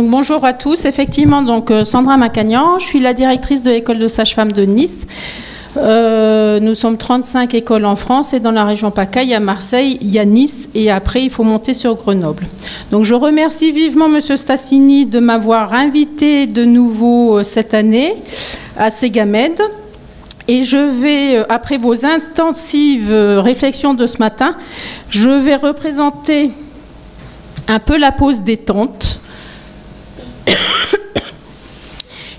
Bonjour à tous, effectivement, donc Sandra Macagnan, je suis la directrice de l'école de sage-femme de Nice. Nous sommes 35 écoles en France et dans la région PACA, il y a Marseille, il y a Nice et après il faut monter sur Grenoble. Donc je remercie vivement Monsieur Stassini de m'avoir invité de nouveau cette année à Ségamed. Et je vais, après vos intensives réflexions de ce matin, je vais représenter un peu la pause détente.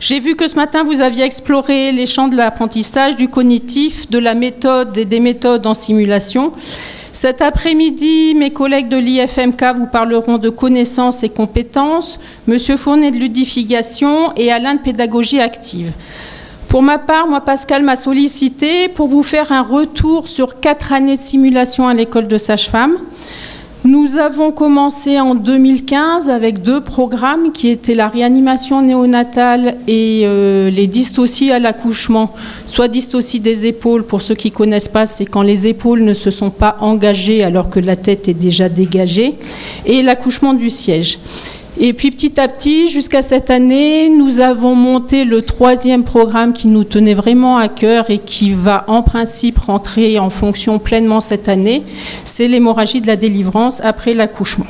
J'ai vu que ce matin, vous aviez exploré les champs de l'apprentissage, du cognitif, de la méthode et des méthodes en simulation. Cet après-midi, mes collègues de l'IFMK vous parleront de connaissances et compétences, Monsieur Fournet de ludification et Alain de pédagogie active. Pour ma part, moi, Pascal m'a sollicité pour vous faire un retour sur 4 années de simulation à l'école de sage-femme. Nous avons commencé en 2015 avec 2 programmes qui étaient la réanimation néonatale et les dystocies à l'accouchement, soit dystocie des épaules, pour ceux qui ne connaissent pas, c'est quand les épaules ne se sont pas engagées alors que la tête est déjà dégagée, et l'accouchement du siège. Et puis petit à petit, jusqu'à cette année, nous avons monté le 3e programme qui nous tenait vraiment à cœur et qui va en principe rentrer en fonction pleinement cette année. C'est l'hémorragie de la délivrance après l'accouchement.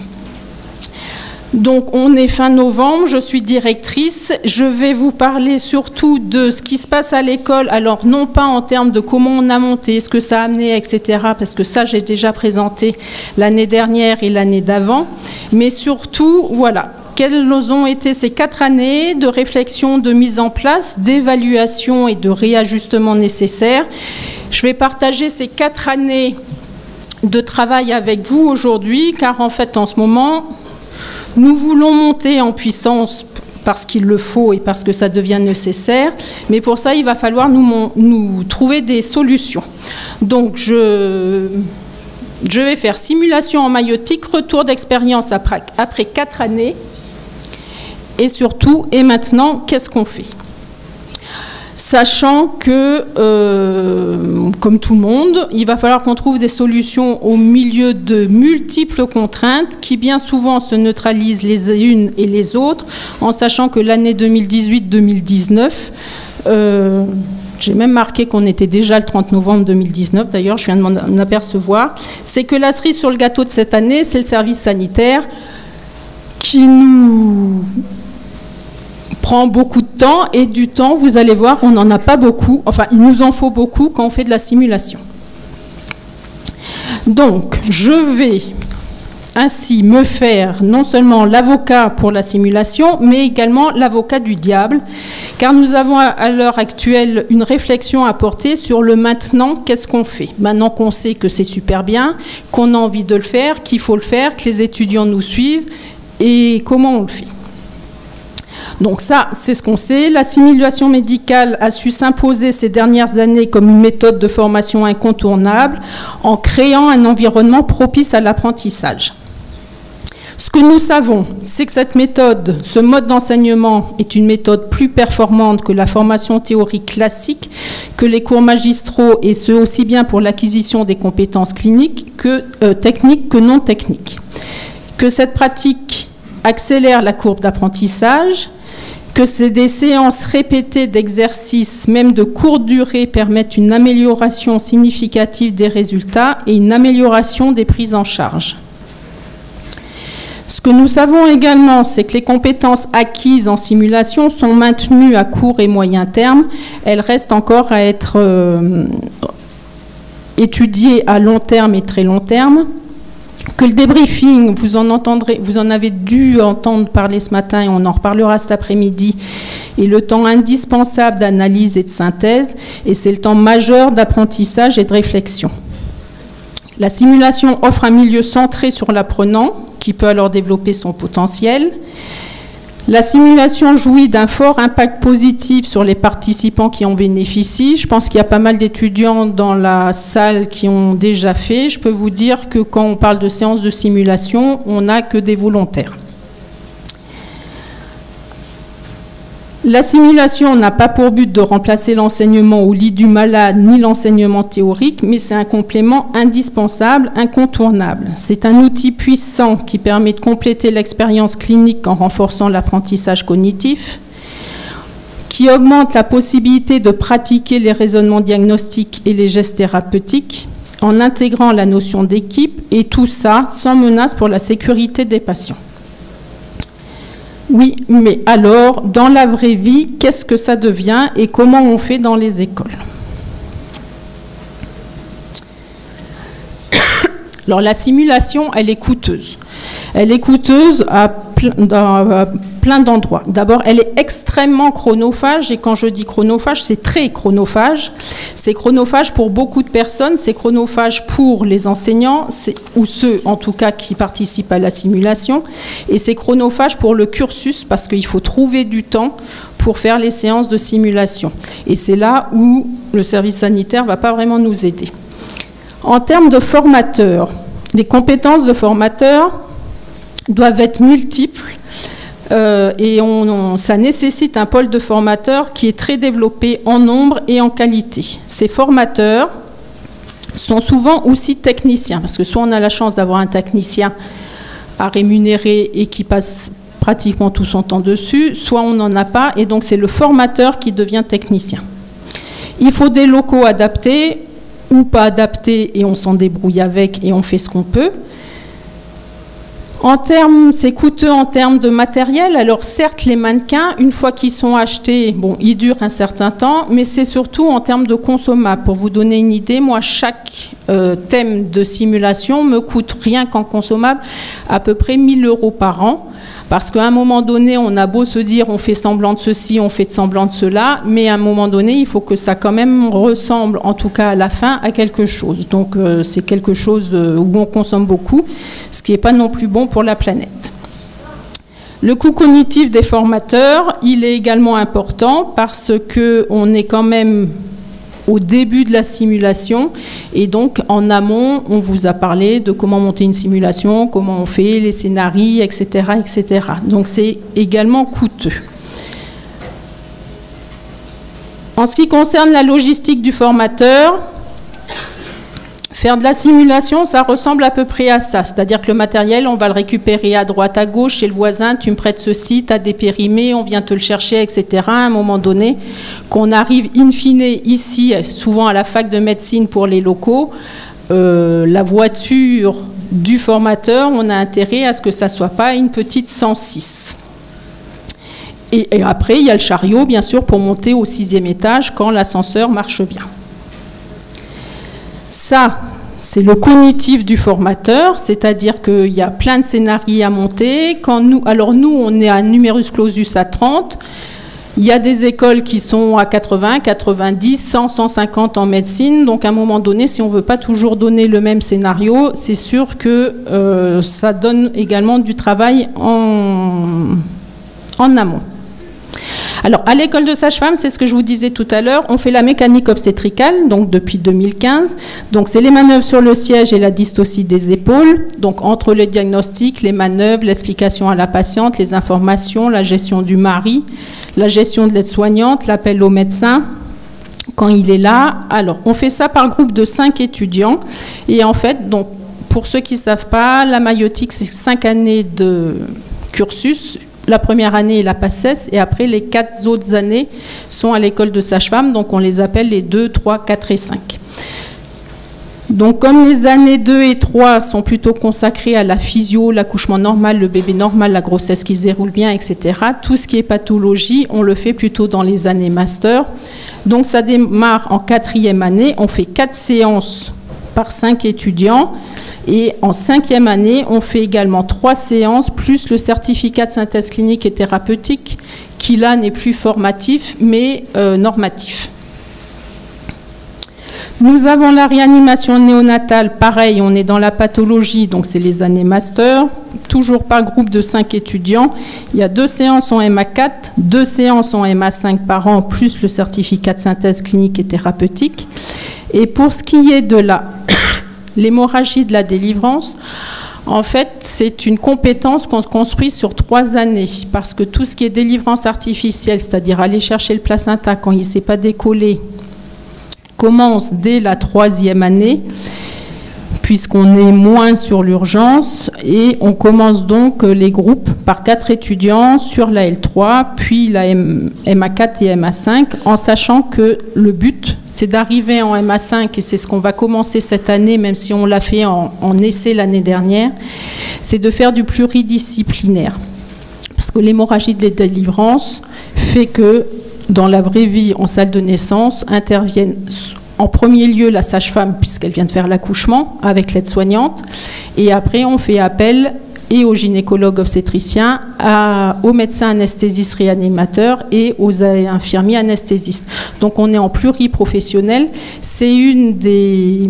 Donc on est fin novembre, je suis directrice. Je vais vous parler surtout de ce qui se passe à l'école. Alors non pas en termes de comment on a monté, ce que ça a amené, etc. Parce que ça, j'ai déjà présenté l'année dernière et l'année d'avant. Mais surtout, voilà. Quelles ont été ces 4 années de réflexion, de mise en place, d'évaluation et de réajustement nécessaires. Je vais partager ces 4 années de travail avec vous aujourd'hui, car en fait, en ce moment, nous voulons monter en puissance parce qu'il le faut et parce que ça devient nécessaire. Mais pour ça, il va falloir nous trouver des solutions. Donc, je vais faire simulation en maïotique, retour d'expérience après 4 années. Et surtout, et maintenant, qu'est-ce qu'on fait? Sachant que, comme tout le monde, il va falloir qu'on trouve des solutions au milieu de multiples contraintes qui bien souvent se neutralisent les unes et les autres, en sachant que l'année 2018-2019, j'ai même marqué qu'on était déjà le 30 novembre 2019, d'ailleurs je viens de m'en apercevoir, c'est que la cerise sur le gâteau de cette année, c'est le service sanitaire qui nous prend beaucoup de temps, et du temps, vous allez voir, on n'en a pas beaucoup, enfin il nous en faut beaucoup quand on fait de la simulation. Donc je vais ainsi me faire non seulement l'avocat pour la simulation, mais également l'avocat du diable, car nous avons à l'heure actuelle une réflexion à porter sur le maintenant, qu'est-ce qu'on fait? Maintenant qu'on sait que c'est super bien, qu'on a envie de le faire, qu'il faut le faire, que les étudiants nous suivent, et comment on le fait? Donc ça, c'est ce qu'on sait. La simulation médicale a su s'imposer ces dernières années comme une méthode de formation incontournable en créant un environnement propice à l'apprentissage. Ce que nous savons, c'est que cette méthode, ce mode d'enseignement est une méthode plus performante que la formation théorique classique, que les cours magistraux, et ce aussi bien pour l'acquisition des compétences cliniques que techniques que non techniques. Que cette pratique accélère la courbe d'apprentissage, que des séances répétées d'exercices, même de courte durée, permettent une amélioration significative des résultats et une amélioration des prises en charge. Ce que nous savons également, c'est que les compétences acquises en simulation sont maintenues à court et moyen terme. Elles restent encore à être étudiées à long terme et très long terme. Que le débriefing, vous en avez dû entendre parler ce matin et on en reparlera cet après-midi, est le temps indispensable d'analyse et de synthèse, et c'est le temps majeur d'apprentissage et de réflexion. La simulation offre un milieu centré sur l'apprenant, qui peut alors développer son potentiel. La simulation jouit d'un fort impact positif sur les participants qui en bénéficient. Je pense qu'il y a pas mal d'étudiants dans la salle qui ont déjà fait. Je peux vous dire que quand on parle de séances de simulation, on n'a que des volontaires. La simulation n'a pas pour but de remplacer l'enseignement au lit du malade ni l'enseignement théorique, mais c'est un complément indispensable, incontournable. C'est un outil puissant qui permet de compléter l'expérience clinique en renforçant l'apprentissage cognitif, qui augmente la possibilité de pratiquer les raisonnements diagnostiques et les gestes thérapeutiques en intégrant la notion d'équipe, et tout ça sans menace pour la sécurité des patients. Oui, mais alors, dans la vraie vie, qu'est-ce que ça devient et comment on fait dans les écoles? Alors, la simulation, elle est coûteuse. Elle est coûteuse à plein d'endroits. D'abord, elle est extrêmement chronophage, et quand je dis chronophage, c'est très chronophage. C'est chronophage pour beaucoup de personnes, c'est chronophage pour les enseignants, ou ceux en tout cas qui participent à la simulation, et c'est chronophage pour le cursus parce qu'il faut trouver du temps pour faire les séances de simulation. Et c'est là où le service sanitaire ne va pas vraiment nous aider. En termes de formateurs, les compétences de formateurs doivent être multiples et ça nécessite un pôle de formateurs qui est très développé en nombre et en qualité. Ces formateurs sont souvent aussi techniciens, parce que soit on a la chance d'avoir un technicien à rémunérer et qui passe pratiquement tout son temps dessus, soit on n'en a pas, et donc c'est le formateur qui devient technicien. Il faut des locaux adaptés ou pas adaptés, et on s'en débrouille avec et on fait ce qu'on peut. C'est coûteux en termes de matériel. Alors certes, les mannequins, une fois qu'ils sont achetés, bon, ils durent un certain temps, mais c'est surtout en termes de consommables. Pour vous donner une idée, moi, chaque thème de simulation me coûte rien qu'en consommable à peu près 1 000 € par an. Parce qu'à un moment donné, on a beau se dire on fait semblant de ceci, on fait semblant de cela, mais à un moment donné, il faut que ça quand même ressemble, en tout cas à la fin, à quelque chose. Donc c'est quelque chose où on consomme beaucoup, ce qui n'est pas non plus bon pour la planète. Le coût cognitif des formateurs, il est également important parce qu'on est quand même au début de la simulation, et donc en amont, on vous a parlé de comment monter une simulation, comment on fait les scénarios, etc., etc. Donc c'est également coûteux. En ce qui concerne la logistique du formateur, faire de la simulation, ça ressemble à peu près à ça. C'est-à-dire que le matériel, on va le récupérer à droite, à gauche, chez le voisin, tu me prêtes ceci, tu as des périmés, on vient te le chercher, etc. À un moment donné, qu'on arrive in fine ici, souvent à la fac de médecine pour les locaux, la voiture du formateur, on a intérêt à ce que ça ne soit pas une petite 106. Et après, il y a le chariot, bien sûr, pour monter au 6e étage quand l'ascenseur marche bien. Ça, c'est le cognitif du formateur, c'est-à-dire qu'il y a plein de scénarios à monter. Alors nous, on est à numerus clausus à 30. Il y a des écoles qui sont à 80, 90, 100, 150 en médecine. Donc à un moment donné, si on ne veut pas toujours donner le même scénario, c'est sûr que ça donne également du travail en amont. Alors, à l'école de sage-femme, c'est ce que je vous disais tout à l'heure, on fait la mécanique obstétricale, donc depuis 2015. Donc, c'est les manœuvres sur le siège et la dystocie des épaules. Donc, entre les diagnostics, les manœuvres, l'explication à la patiente, les informations, la gestion du mari, la gestion de l'aide-soignante, l'appel au médecin quand il est là. Alors, on fait ça par groupe de 5 étudiants. Et en fait, donc, pour ceux qui ne savent pas, la maïotique, c'est 5 années de cursus. La première année est la PACES, et après les 4 autres années sont à l'école de sage-femme, donc on les appelle les 2, 3, 4 et 5. Donc comme les années 2 et 3 sont plutôt consacrées à la physio, l'accouchement normal, le bébé normal, la grossesse qui se déroule bien, etc., tout ce qui est pathologie, on le fait plutôt dans les années master. Donc ça démarre en 4e année, on fait 4 séances par 5 étudiants, et en 5e année, on fait également 3 séances, plus le certificat de synthèse clinique et thérapeutique, qui là n'est plus formatif, mais normatif. Nous avons la réanimation néonatale, pareil, on est dans la pathologie, donc c'est les années master, toujours par groupe de 5 étudiants. Il y a 2 séances en MA4, 2 séances en MA5 par an, plus le certificat de synthèse clinique et thérapeutique. Et pour ce qui est de l'hémorragie de la délivrance, En fait, c'est une compétence qu'on se construit sur 3 années, parce que tout ce qui est délivrance artificielle, c'est-à-dire aller chercher le placenta quand il ne s'est pas décollé, commence dès la 3e année, puisqu'on est moins sur l'urgence, et on commence donc les groupes par 4 étudiants sur la L3, puis la MA4 et MA5, en sachant que le but, c'est d'arriver en MA5, et c'est ce qu'on va commencer cette année, même si on l'a fait en essai l'année dernière, c'est de faire du pluridisciplinaire. Parce que l'hémorragie de délivrance fait que, dans la vraie vie, en salle de naissance, interviennent en premier lieu la sage-femme, puisqu'elle vient de faire l'accouchement avec l'aide-soignante, et après on fait appel et au gynécologue obstétricien, aux médecins anesthésistes réanimateurs et aux infirmiers anesthésistes. Donc on est en pluriprofessionnel. C'est une des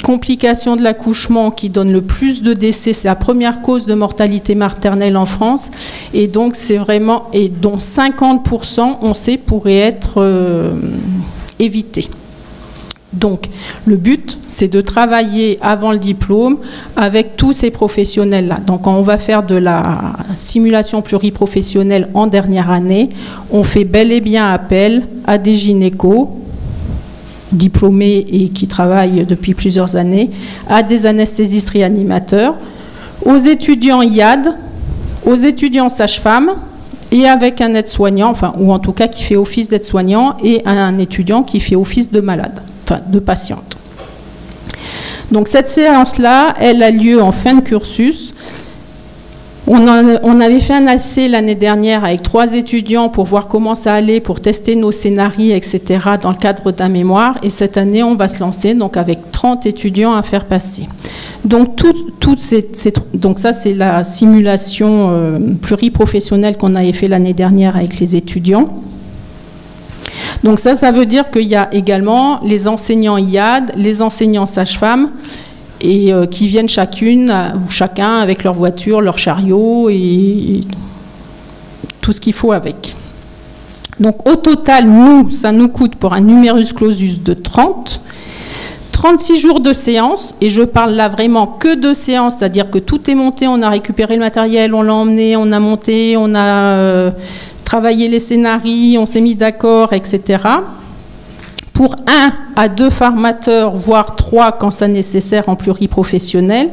complications de l'accouchement qui donne le plus de décès. C'est la première cause de mortalité maternelle en France, et donc c'est vraiment, et dont 50% on sait pourraient être évités. Donc, le but, c'est de travailler avant le diplôme avec tous ces professionnels-là. Donc, quand on va faire de la simulation pluriprofessionnelle en dernière année, on fait bel et bien appel à des gynécos diplômés et qui travaillent depuis plusieurs années, à des anesthésistes réanimateurs, aux étudiants IAD, aux étudiants sages-femmes, et avec un aide-soignant, enfin, ou en tout cas qui fait office d'aide-soignant, et un étudiant qui fait office de malade. De patiente. Donc cette séance-là, elle a lieu en fin de cursus. On avait fait un essai l'année dernière avec 3 étudiants pour voir comment ça allait, pour tester nos scénarios, etc., dans le cadre d'un mémoire. Et cette année, on va se lancer donc avec 30 étudiants à faire passer. Donc, donc ça, c'est la simulation pluriprofessionnelle qu'on avait fait l'année dernière avec les étudiants. Donc ça veut dire qu'il y a également les enseignants IAD, les enseignants sages-femmes, et qui viennent chacune ou chacun avec leur voiture, leur chariot et tout ce qu'il faut avec. Donc au total, ça nous coûte pour un numerus clausus de 36 jours de séance, et je parle là vraiment que de séance, c'est-à-dire que tout est monté, on a récupéré le matériel, on l'a emmené, on a monté, on a travaillé les scénarios, on s'est mis d'accord, etc. Pour 1 à 2 formateurs, voire 3 quand c'est nécessaire en pluriprofessionnel.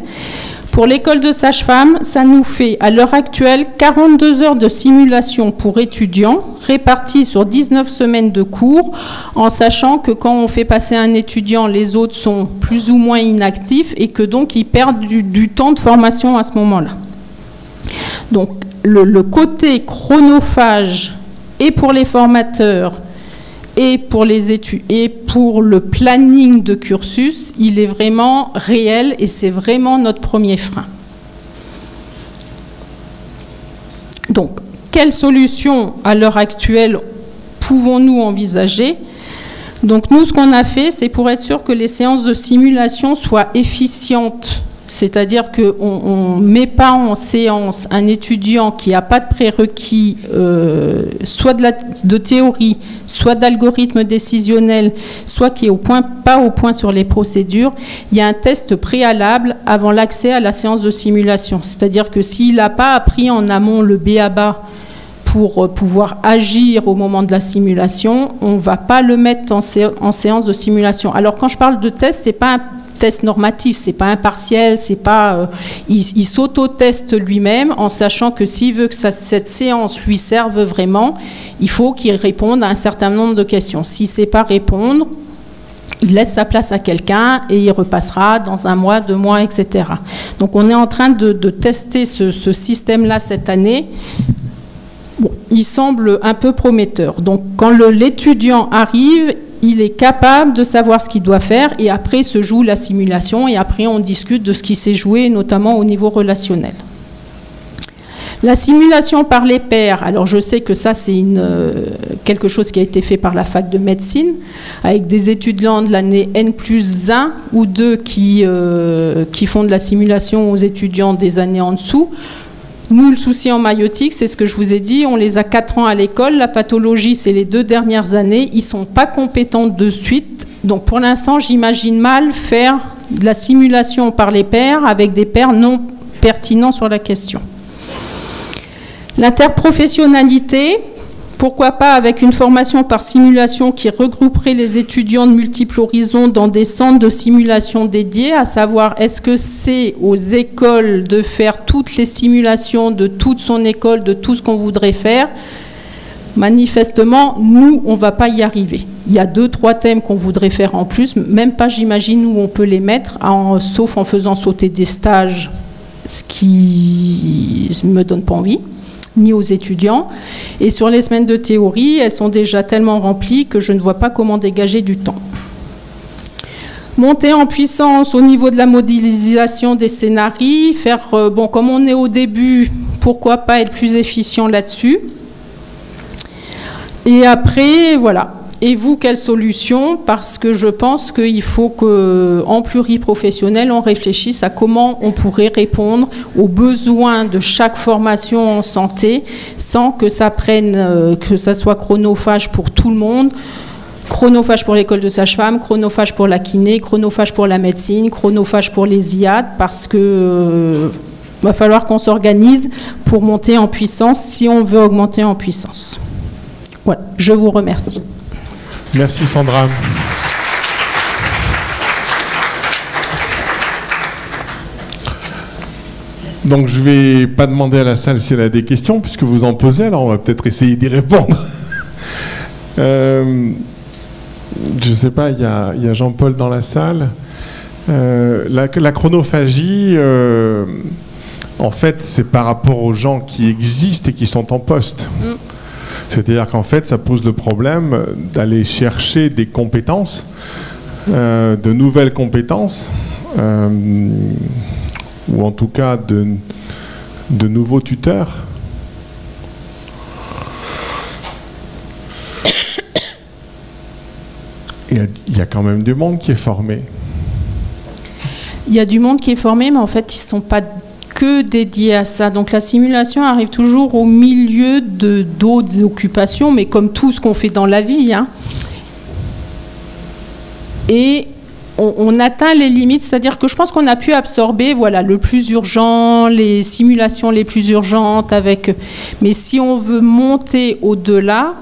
Pour l'école de sage-femme, ça nous fait à l'heure actuelle 42 heures de simulation pour étudiants, réparties sur 19 semaines de cours, en sachant que quand on fait passer un étudiant, les autres sont plus ou moins inactifs et que donc ils perdent du temps de formation à ce moment-là. Donc le côté chronophage, et pour les formateurs, et pour les études, et pour le planning de cursus, il est vraiment réel, et c'est vraiment notre premier frein. Donc, quelle solution à l'heure actuelle pouvons-nous envisager? Donc nous, ce qu'on a fait, c'est pour être sûr que les séances de simulation soient efficientes. C'est-à-dire qu'on ne met pas en séance un étudiant qui n'a pas de prérequis, soit de théorie, soit d'algorithme décisionnel, soit qui n'est pas au point sur les procédures. Il y a un test préalable avant l'accès à la séance de simulation. C'est-à-dire que s'il n'a pas appris en amont le b.a.-ba pour pouvoir agir au moment de la simulation, on ne va pas le mettre en séance de simulation. Alors quand je parle de test, ce n'est pas un test normatif, c'est pas impartiel, c'est pas, il s'auto-teste lui-même en sachant que s'il veut que cette séance lui serve vraiment, il faut qu'il réponde à un certain nombre de questions. S'il ne sait pas répondre, il laisse sa place à quelqu'un et il repassera dans 1 mois, 2 mois, etc. Donc on est en train de tester ce système-là cette année. Bon, il semble un peu prometteur. Donc quand l'étudiant arrive, il est capable de savoir ce qu'il doit faire, et après se joue la simulation, et après on discute de ce qui s'est joué, notamment au niveau relationnel. La simulation par les pairs, alors je sais que ça c'est quelque chose qui a été fait par la fac de médecine, avec des étudiants de l'année N+1 ou 2 qui font de la simulation aux étudiants des années en dessous. Nous, le souci en maïotique, c'est ce que je vous ai dit, on les a 4 ans à l'école, la pathologie, c'est les 2 dernières années, ils ne sont pas compétents de suite. Donc pour l'instant, j'imagine mal faire de la simulation par les pairs avec des pairs non pertinent sur la question. L'interprofessionnalité, pourquoi pas avec une formation par simulation qui regrouperait les étudiants de multiples horizons dans des centres de simulation dédiés, à savoir est-ce que c'est aux écoles de faire toutes les simulations de toute son école, de tout ce qu'on voudrait faire. Manifestement, nous, on ne va pas y arriver. Il y a 2-3 thèmes qu'on voudrait faire en plus, même pas, j'imagine, où on peut les mettre, sauf en faisant sauter des stages, ce qui ne me donne pas envie, ni aux étudiants. Et sur les semaines de théorie, elles sont déjà tellement remplies que je ne vois pas comment dégager du temps. Monter en puissance au niveau de la modélisation des scénarios, faire, comme on est au début, pourquoi pas être plus efficient là-dessus. Et après, voilà. Et vous, quelle solution? Parce que je pense qu'il faut qu'en pluriprofessionnel, on réfléchisse à comment on pourrait répondre aux besoins de chaque formation en santé sans que ça prenne, que ça soit chronophage pour tout le monde. Chronophage pour l'école de sage-femme, chronophage pour la kiné, chronophage pour la médecine, chronophage pour les IAD, parce que va falloir qu'on s'organise pour monter en puissance si on veut augmenter en puissance. Voilà, je vous remercie. Merci Sandra. Donc je ne vais pas demander à la salle si elle a des questions, puisque vous en posez, alors on va peut-être essayer d'y répondre. Je ne sais pas, il y a Jean-Paul dans la salle. La chronophagie, en fait, c'est par rapport aux gens qui existent et qui sont en poste. C'est-à-dire qu'en fait, ça pose le problème d'aller chercher des compétences, de nouvelles compétences, ou en tout cas de nouveaux tuteurs. Il y a quand même du monde qui est formé. Il y a du monde qui est formé, mais en fait, ils ne sont pas que dédiés à ça. Donc la simulation arrive toujours au milieu d'autres occupations, mais comme tout ce qu'on fait dans la vie. Hein. Et on atteint les limites, c'est-à-dire que je pense qu'on a pu absorber le plus urgent, les simulations les plus urgentes. Mais si on veut monter au-delà,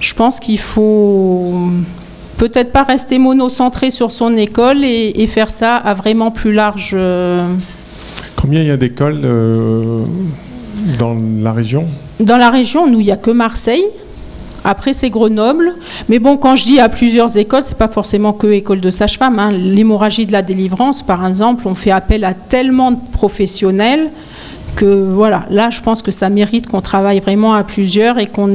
je pense qu'il faut peut-être pas rester monocentré sur son école et faire ça à vraiment plus large... Combien il y a d'écoles dans la région? Dans la région, nous, il n'y a que Marseille. Après, c'est Grenoble. Mais bon, quand je dis à plusieurs écoles, ce n'est pas forcément que école de sage-femme. Hein. L'hémorragie de la délivrance, par exemple, on fait appel à tellement de professionnels que, voilà, là, je pense que ça mérite qu'on travaille vraiment à plusieurs et qu'on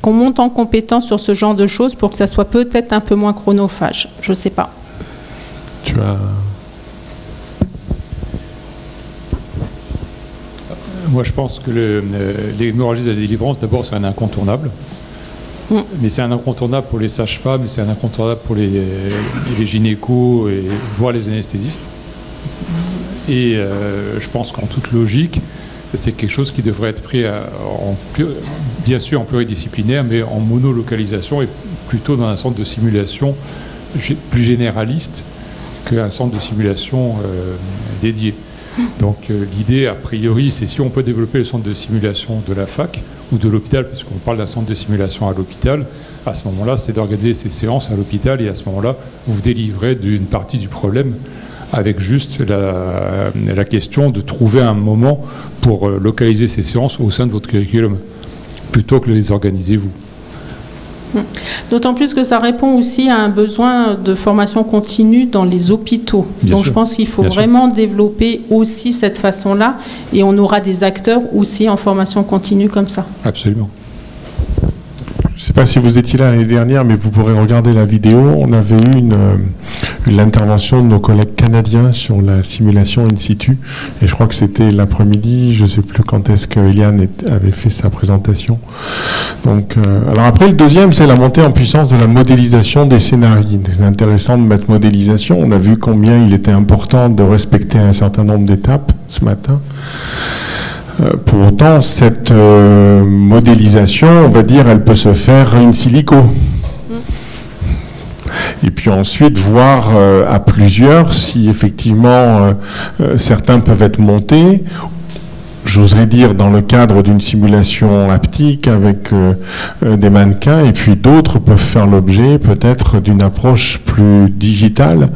monte en compétence sur ce genre de choses pour que ça soit peut-être un peu moins chronophage. Je ne sais pas. Tu as... Moi, je pense que l'hémorragie de la délivrance, d'abord, c'est un incontournable. Mais c'est un incontournable pour les sages-femmes, c'est un incontournable pour les gynécos, et voire les anesthésistes. Et je pense qu'en toute logique, c'est quelque chose qui devrait être pris, bien sûr, en pluridisciplinaire, mais en monolocalisation et plutôt dans un centre de simulation plus généraliste qu'un centre de simulation dédié. Donc l'idée, a priori, c'est si on peut développer le centre de simulation de la fac ou de l'hôpital, puisqu'on parle d'un centre de simulation à l'hôpital, à ce moment-là, c'est d'organiser ces séances à l'hôpital et à ce moment-là, vous délivrez d'une partie du problème avec juste la question de trouver un moment pour localiser ces séances au sein de votre curriculum, plutôt que de les organiser vous. D'autant plus que ça répond aussi à un besoin de formation continue dans les hôpitaux. Donc je pense qu'il faut vraiment développer aussi cette façon-là et on aura des acteurs aussi en formation continue comme ça. Absolument. Je ne sais pas si vous étiez là l'année dernière, mais vous pourrez regarder la vidéo. On avait eu l'intervention de nos collègues canadiens sur la simulation in situ. Et je crois que c'était l'après-midi, je ne sais plus quand est-ce que Eliane avait fait sa présentation. Donc, alors après, le deuxième, c'est la montée en puissance de la modélisation des scénarios. C'est intéressant de mettre modélisation. On a vu combien il était important de respecter un certain nombre d'étapes ce matin. Pour autant, cette modélisation, on va dire, elle peut se faire in silico. Et puis ensuite voir à plusieurs si effectivement certains peuvent être montés. J'oserais dire dans le cadre d'une simulation haptique avec des mannequins, et puis d'autres peuvent faire l'objet peut-être d'une approche plus digitale.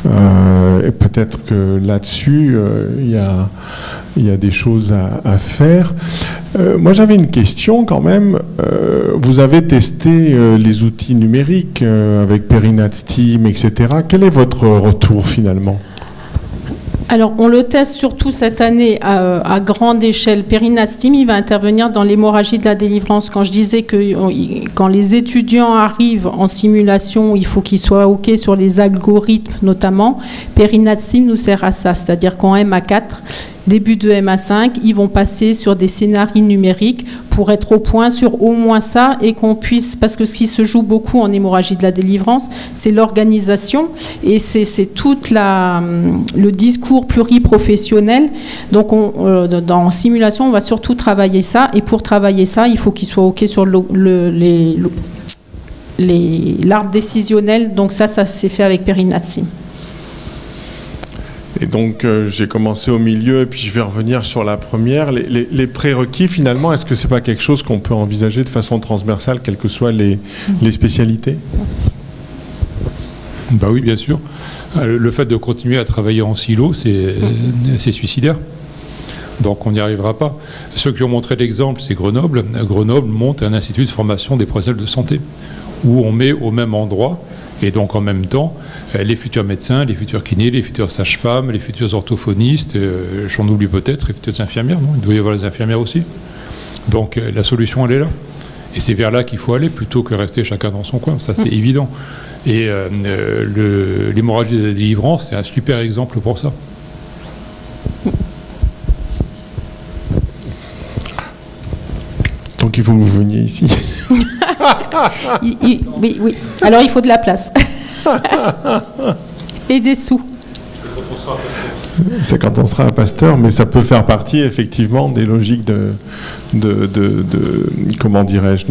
Et peut-être que là-dessus, il y a des choses à faire. Moi, j'avais une question quand même. Vous avez testé les outils numériques avec Perinat Steam, etc. Quel est votre retour finalement ? Alors, on le teste surtout cette année à grande échelle. Perinat Steam, il va intervenir dans l'hémorragie de la délivrance. Quand je disais que quand les étudiants arrivent en simulation, il faut qu'ils soient OK sur les algorithmes notamment. Perinat Steam nous sert à ça, c'est-à-dire qu'en MA4, début de MA5, ils vont passer sur des scénarios numériques pour être au point sur au moins ça et qu'on puisse, parce que ce qui se joue beaucoup en hémorragie de la délivrance, c'est l'organisation et c'est tout le discours pluriprofessionnel. Donc dans simulation, on va surtout travailler ça et pour travailler ça, il faut qu'il soit OK sur l'arbre décisionnel. Donc ça s'est fait avec Perinat Steam. Et donc, j'ai commencé au milieu et puis je vais revenir sur la première. Les prérequis, finalement, est-ce que ce n'est pas quelque chose qu'on peut envisager de façon transversale, quelles que soient les spécialités ? Bah oui, bien sûr. Le fait de continuer à travailler en silo, c'est suicidaire. Donc on n'y arrivera pas. Ceux qui ont montré l'exemple, c'est Grenoble. Grenoble monte un institut de formation des professionnels de santé, où on met au même endroit, et donc en même temps, les futurs médecins, les futurs kinés, les futures sages-femmes, les futurs orthophonistes, j'en oublie peut-être, les futures infirmières, non ? Il doit y avoir les infirmières aussi. Donc la solution, elle est là. Et c'est vers là qu'il faut aller, plutôt que rester chacun dans son coin. Ça, c'est évident. Et l'hémorragie de la délivrance, c'est un super exemple pour ça. Donc il faut que vous veniez ici. Oui. Alors il faut de la place. Et des sous. C'est quand on sera à Pasteur, mais ça peut faire partie effectivement des logiques de comment dirais-je,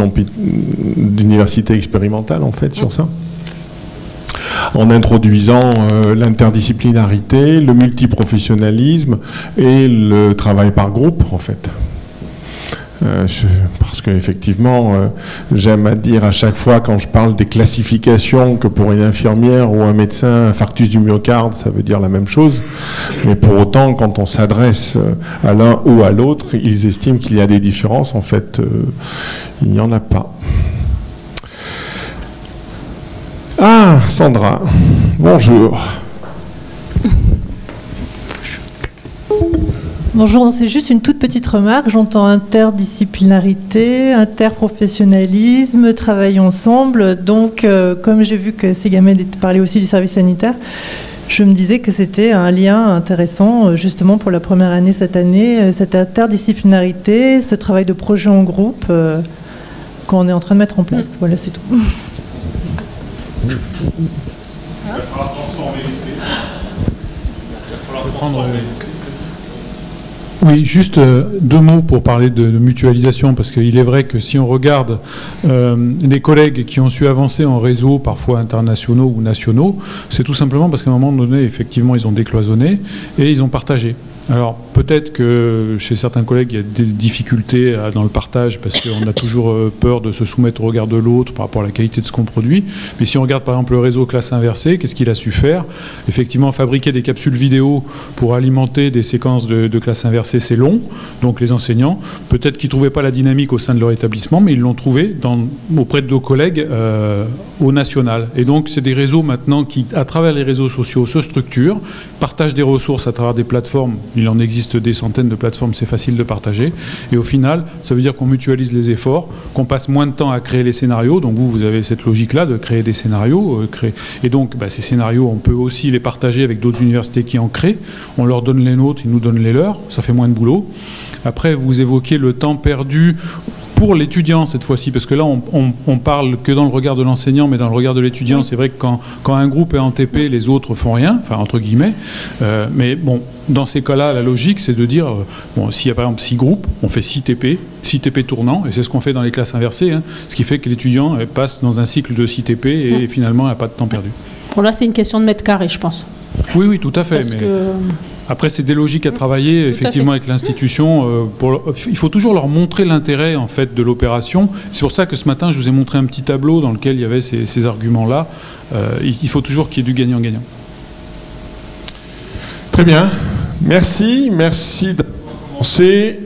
d'université expérimentale en fait sur ça. En introduisant l'interdisciplinarité, le multiprofessionnalisme et le travail par groupe en fait. Parce qu'effectivement, j'aime à dire à chaque fois quand je parle des classifications que pour une infirmière ou un médecin, infarctus du myocarde, ça veut dire la même chose. Mais pour autant, quand on s'adresse à l'un ou à l'autre, ils estiment qu'il y a des différences. En fait, il n'y en a pas. Ah, Sandra, bonjour. Bonjour, c'est juste une toute petite remarque. J'entends interdisciplinarité, interprofessionnalisme, travail ensemble. Donc, comme j'ai vu que Segamed parlait aussi du service sanitaire, je me disais que c'était un lien intéressant, justement, pour la première année cette année, cette interdisciplinarité, ce travail de projet en groupe qu'on est en train de mettre en place. Voilà, c'est tout. Il va falloir transformer l'essai. Il va falloir transformer l'essai. Oui, juste deux mots pour parler de mutualisation, parce qu'il est vrai que si on regarde les collègues qui ont su avancer en réseau, parfois internationaux ou nationaux, c'est tout simplement parce qu'à un moment donné, effectivement, ils ont décloisonné et ils ont partagé. Alors peut-être que chez certains collègues, il y a des difficultés dans le partage parce qu'on a toujours peur de se soumettre au regard de l'autre par rapport à la qualité de ce qu'on produit. Mais si on regarde par exemple le réseau classe inversée, qu'est-ce qu'il a su faire ? Effectivement, fabriquer des capsules vidéo pour alimenter des séquences de classe inversée, c'est long. Donc les enseignants, peut-être qu'ils ne trouvaient pas la dynamique au sein de leur établissement, mais ils l'ont trouvé auprès de nos collègues au national. Et donc c'est des réseaux maintenant qui, à travers les réseaux sociaux, se structurent, partagent des ressources à travers des plateformes. Il en existe des centaines de plateformes, c'est facile de partager. Et au final, ça veut dire qu'on mutualise les efforts, qu'on passe moins de temps à créer les scénarios. Donc vous avez cette logique-là de créer des scénarios. Et donc ces scénarios, on peut aussi les partager avec d'autres universités qui en créent. On leur donne les nôtres, ils nous donnent les leurs. Ça fait moins de boulot. Après, vous évoquez le temps perdu pour l'étudiant cette fois-ci, parce que là on parle que dans le regard de l'enseignant, mais dans le regard de l'étudiant, c'est vrai que quand un groupe est en TP, les autres font rien, enfin entre guillemets, mais bon, dans ces cas-là, la logique c'est de dire, bon, s'il y a par exemple 6 groupes, on fait 6 TP tournants, et c'est ce qu'on fait dans les classes inversées, hein, ce qui fait que l'étudiant passe dans un cycle de 6 TP et finalement il n'a pas de temps perdu. Bon, là c'est une question de mètres carrés, je pense. Oui, tout à fait. Après, c'est des logiques à travailler, effectivement, avec l'institution. Il faut toujours leur montrer l'intérêt, en fait, de l'opération. C'est pour ça que ce matin, je vous ai montré un petit tableau dans lequel il y avait ces arguments-là. Il faut toujours qu'il y ait du gagnant-gagnant. Très bien. Merci d'avoir commencé.